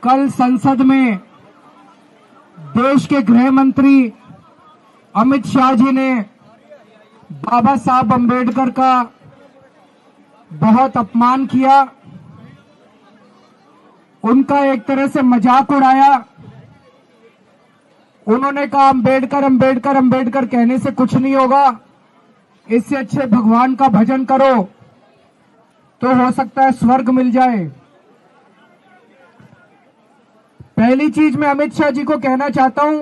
कल संसद में देश के गृह मंत्री अमित शाह जी ने बाबा साहब अम्बेडकर का बहुत अपमान किया, उनका एक तरह से मजाक उड़ाया। उन्होंने कहा अम्बेडकर अम्बेडकर अम्बेडकर कहने से कुछ नहीं होगा, इससे अच्छे भगवान का भजन करो तो हो सकता है स्वर्ग मिल जाए। पहली चीज मैं अमित शाह जी को कहना चाहता हूं,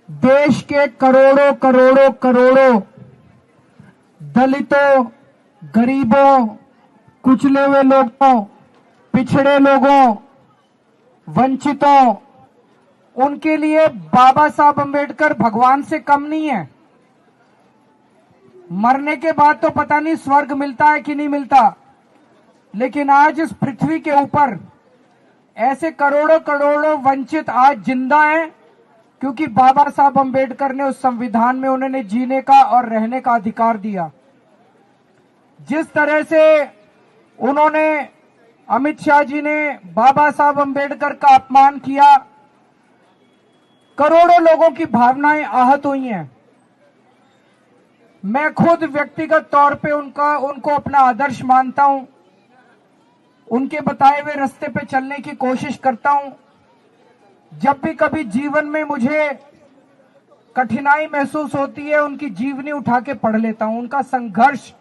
देश के करोड़ों करोड़ों करोड़ों दलितों, गरीबों, कुचले हुए लोगों, पिछड़े लोगों, वंचितों, उनके लिए बाबा साहब अम्बेडकर भगवान से कम नहीं है। मरने के बाद तो पता नहीं स्वर्ग मिलता है कि नहीं मिलता, लेकिन आज इस पृथ्वी के ऊपर ऐसे करोड़ों करोड़ों वंचित आज जिंदा हैं, क्योंकि बाबा साहब अम्बेडकर ने उस संविधान में उन्होंने जीने का और रहने का अधिकार दिया। जिस तरह से उन्होंने, अमित शाह जी ने बाबा साहब अम्बेडकर का अपमान किया, करोड़ों लोगों की भावनाएं आहत हुई हैं। मैं खुद व्यक्तिगत तौर पे उनको अपना आदर्श मानता हूं, उनके बताए हुए रास्ते पे चलने की कोशिश करता हूं। जब भी कभी जीवन में मुझे कठिनाई महसूस होती है, उनकी जीवनी उठा के पढ़ लेता हूं। उनका संघर्ष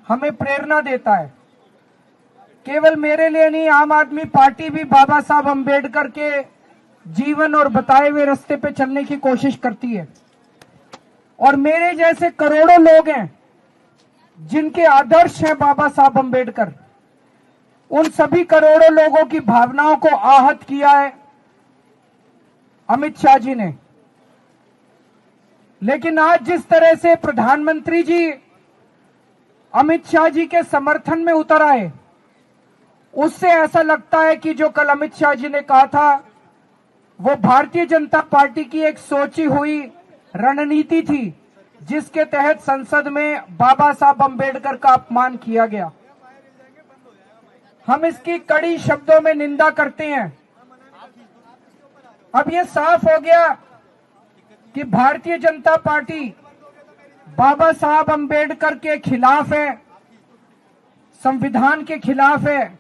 हमें प्रेरणा देता है। केवल मेरे लिए नहीं, आम आदमी पार्टी भी बाबा साहब अम्बेडकर के जीवन और बताए हुए रास्ते पे चलने की कोशिश करती है। और मेरे जैसे करोड़ों लोग हैं जिनके आदर्श हैं बाबा साहब अम्बेडकर, उन सभी करोड़ों लोगों की भावनाओं को आहत किया है अमित शाह जी ने। लेकिन आज जिस तरह से प्रधानमंत्री जी अमित शाह जी के समर्थन में उतर आए, उससे ऐसा लगता है कि जो कल अमित शाह जी ने कहा था वो भारतीय जनता पार्टी की एक सोची हुई रणनीति थी, जिसके तहत संसद में बाबा साहब अम्बेडकर का अपमान किया गया। हम इसकी कड़ी शब्दों में निंदा करते हैं। अब यह साफ हो गया कि भारतीय जनता पार्टी बाबा साहब अम्बेडकर के खिलाफ है, संविधान के खिलाफ है।